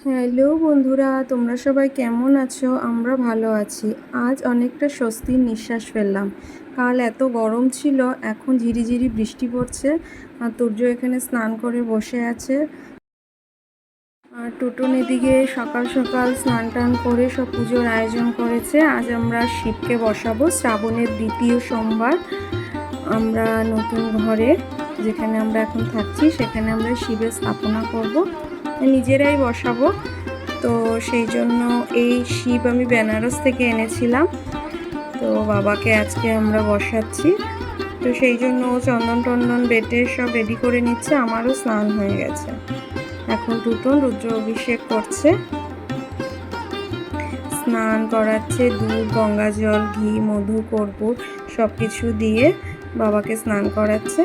Hello বন্ধুরা, তোমরা সবাই কেমন আছো? আমরা ভালো আছি। আজ অনেকটা স্বস্তির নিঃশ্বাস ফেললাম। কাল এত গরম ছিল, এখন ঝিরিঝিরি বৃষ্টি পড়ছে। আর তুর্য এখানে স্নান করে বসে আছে। আর টুটুন এদিকে সকাল সকাল স্নান টান করে সব পুজোর আয়োজন করেছে। আজ আমরা শিবকে বসাবো শ্রাবণের দ্বিতীয় সোমবার। আমরা নতুন ঘরে, যেখানে আমরা এখন থাকছি, সেখানে আমরা শিবের স্থাপনা করব, নিজেরাই বসাবো। তো সেই জন্য এই শিব আমি বেনারস থেকে এনেছিলাম। তো বাবাকে আজকে আমরা বসাচ্ছি। তো সেই জন্য ও চন্দন টন্দন বেটে সব রেডি করে নিচ্ছে। আমারও স্নান হয়ে গেছে। এখন টুটুন রুদ্র অভিষেক করছে, স্নান করাচ্ছে। দুধ, গঙ্গা জল, ঘি, মধু, কর্পূর সব কিছু দিয়ে বাবাকে স্নান করাচ্ছে।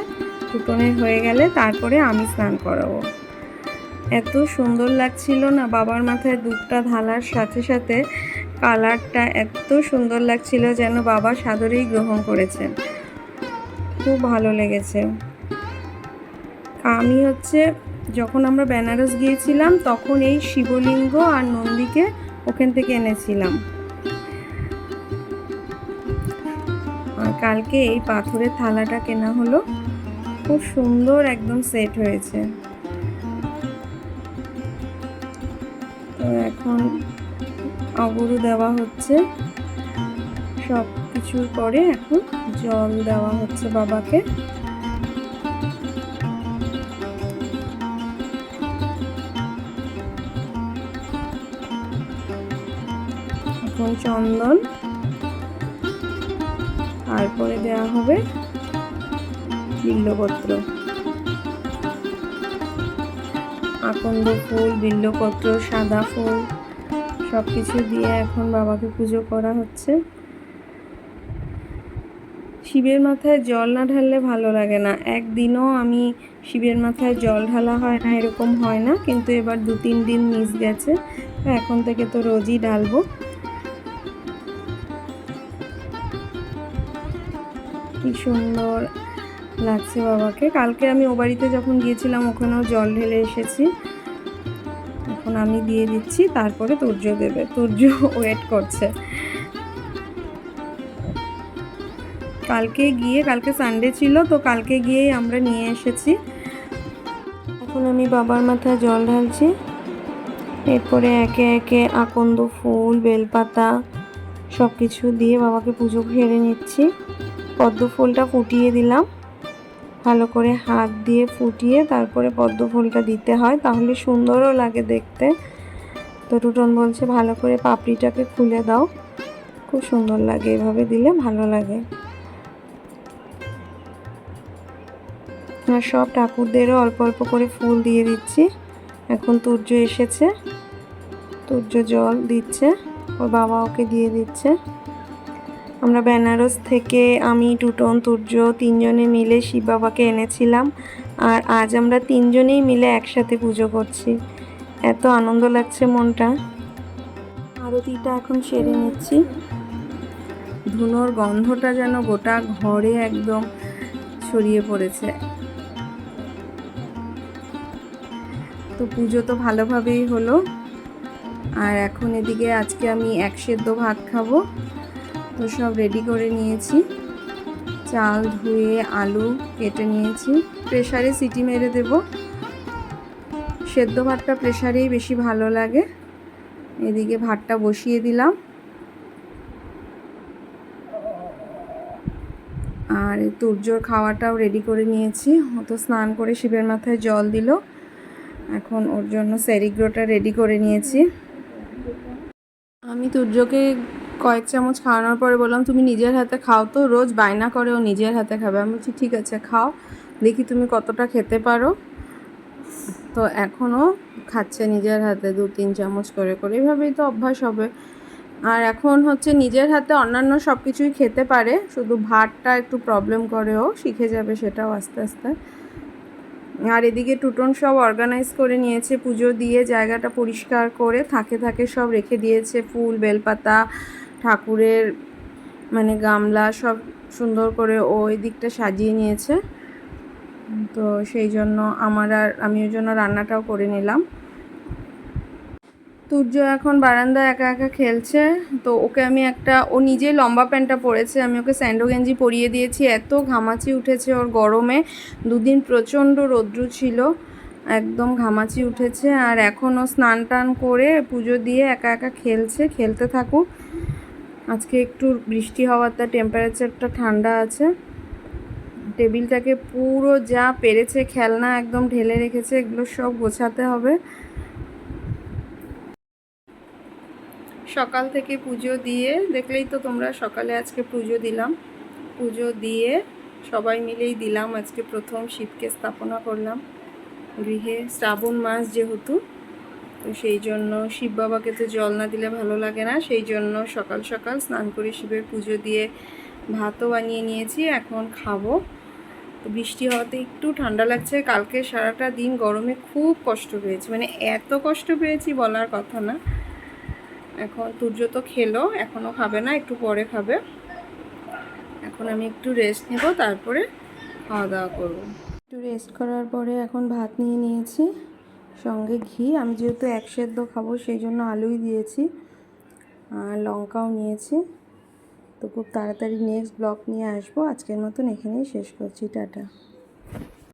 টুটুনের হয়ে গেলে তারপরে আমি স্নান করাবো। এত সুন্দর লাগছিল না, বাবার মাথায় দুধটা ঢালার সাথে সাথে কালারটা এত সুন্দর লাগছিল, যেন বাবা সাদরেই গ্রহণ করেছেন। খুব ভালো লেগেছে। আমি যখন আমরা বেনারস গিয়েছিলাম তখন এই শিবলিঙ্গ আর নন্দীকে ওখান থেকে এনেছিলাম। আর কালকে এই পাথরের থালাটা কেনা হলো। খুব সুন্দর একদম সেট হয়েছে। তো এখন অগুরু দেওয়া হচ্ছে। সব কিছুর পরে এখন জল দেওয়া হচ্ছে বাবাকে। এখন চন্দন, তারপরে দেওয়া হবে বিল্লপত্র, আকন্দ ফুল, বিল্লপত্র, সাদা ফুল সব কিছু দিয়ে এখন বাবাকে পুজো করা হচ্ছে। শিবের মাথায় জল না ঢাললে ভালো লাগে না। একদিনও আমি শিবের মাথায় জল ঢালা হয় না এরকম হয় না, কিন্তু এবার 2-3 দিন মিস গেছে। তো এখন থেকে তো রোজই ঢালবো। কি সুন্দর লাগছে বাবাকে। কালকে আমি ও বাড়িতে যখন গিয়েছিলাম ওখানেও জল ঢেলে এসেছি। এখন আমি দিয়ে দিচ্ছি, তারপরে তুর্য দেবে। তুর্য ওয়েট করছে। কালকে সানডে ছিল, তো কালকে গিয়েই আমরা নিয়ে এসেছি। এখন আমি বাবার মাথায় জল ঢালছি। এরপরে একে একে আকন্দ ফুল, বেলপাতা সব কিছু দিয়ে বাবাকে পুজো সেরে নিচ্ছি। পদ্ম ফুলটা ফুটিয়ে দিলাম, ভালো করে হাত দিয়ে ফুটিয়ে তারপরে পদ্ম ফুলটা দিতে হয়, তাহলে সুন্দরও লাগে দেখতে। তো টুটন বলছে ভালো করে পাপড়িটাকে খুলে দাও, খুব সুন্দর লাগে, এভাবে দিলে ভালো লাগে। আর সব ঠাকুরদেরও অল্প অল্প করে ফুল দিয়ে দিচ্ছি। এখন তুর্য এসেছে, তুর্য জল দিচ্ছে, ওর বাবা ওকে দিয়ে দিচ্ছে। আমরা বেনারস থেকে আমি, টুটন, তুর্য 3জনে মিলে শিব বাবাকে এনেছিলাম। আর আজ আমরা 3জনেই মিলে একসাথে পুজো করছি। এত আনন্দ লাগছে মনটা। আরতিটা এখন সেরে নিচ্ছি। ধুনোর গন্ধটা যেন গোটা ঘরে একদম ছড়িয়ে পড়েছে। তো পুজো তো ভালোভাবেই হলো। আর এখন এদিকে আজকে আমি 1 সেদ্ধ ভাত খাবো। তো সব রেডি করে নিয়েছি। চাল ধুয়ে আলু কেটে নিয়েছি, প্রেসারে সিটি মেরে দেব। সেদ্ধ ভাতটা প্রেসারেই বেশি ভালো লাগে। এদিকে ভাতটা বসিয়ে দিলাম। আর তুর্যর খাওয়াটাও রেডি করে নিয়েছি। ও তো স্নান করে শিবের মাথায় জল দিল। এখন ওর জন্য সেরিগ্রোটা রেডি করে নিয়েছি। আমি তুর্যকে কয়েক চামচ খাওয়ানোর পরে বললাম তুমি নিজের হাতে খাও। তো রোজ বায়না করে ও নিজের হাতে খাবে। আমি বলছি ঠিক আছে খাও, দেখি তুমি কতটা খেতে পারো। তো এখনও খাচ্ছে নিজের হাতে 2-3 চামচ করে করে, এভাবেই তো অভ্যাস হবে। আর এখন নিজের হাতে অন্যান্য সব কিছুই খেতে পারে, শুধু ভাতটা একটু প্রবলেম করে, ও শিখে যাবে সেটাও আস্তে আস্তে। আর এদিকে টুটন সব অর্গানাইজ করে নিয়েছে, পুজো দিয়ে জায়গাটা পরিষ্কার করে থাকে থাকে সব রেখে দিয়েছে। ফুল, বেলপাতা, ঠাকুরের গামলা সব সুন্দর করে ও এই দিকটা সাজিয়ে নিয়েছে। তো সেই জন্য আমি ওই জন্য রান্নাটাও করে নিলাম। তুর্য এখন বারান্দায় একা একা খেলছে। তো ওকে আমি ও নিজেই লম্বা প্যান্টটা পরেছে, আমি ওকে স্যান্ডো গেঞ্জি পরিয়ে দিয়েছি। এত ঘামাচি উঠেছে ওর গরমে, দুদিন প্রচণ্ড রৌদ্র ছিল, একদম ঘামাচি উঠেছে। আর এখনও স্নান টান করে পুজো দিয়ে একা একা খেলছে, খেলতে থাকুক। আজকে একটু বৃষ্টি হওয়ার, তার টেম্পারেচারটা ঠান্ডা আছে। টেবিলটাকে পুরো যা পেরেছে খেলনা একদম ঢেলে রেখেছে, এগুলো সব গোছাতে হবে। সকাল থেকে পুজো দিয়ে, দেখলেই তো তোমরা, সকালে আজকে পুজো দিলাম। পুজো দিয়ে সবাই মিলেই দিলাম। আজকে প্রথম শিবকে স্থাপনা করলাম গৃহে, শ্রাবণ মাস যেহেতু, তো সেই জন্য শিব বাবাকে তো জল না দিলে ভালো লাগে না। সেই জন্য সকাল সকাল স্নান করে শিবের পুজো দিয়ে ভাতও বানিয়ে নিয়েছি, এখন খাবো। তো বৃষ্টি হওয়াতে একটু ঠান্ডা লাগছে। কালকে সারাটা দিন গরমে খুব কষ্ট পেয়েছি, মানে এত কষ্ট পেয়েছি বলার কথা না। এখন তুর্য তো খেলো, এখনও খাবে না, একটু পরে খাবে। এখন আমি একটু রেস্ট নেব, তারপরে খাওয়া দাওয়া করব। একটু রেস্ট করার পরে এখন ভাত নিয়ে নিয়েছি, সঙ্গে ঘি। আমি যেহেতু এক সেদ্ধ খাবো সেই জন্য আলুই দিয়েছি, আর লঙ্কাও নিয়েছি। তো খুব তাড়াতাড়ি নেক্সট ব্লগ নিয়ে আসবো। আজকের মতন এখানেই শেষ করছি, টাটা।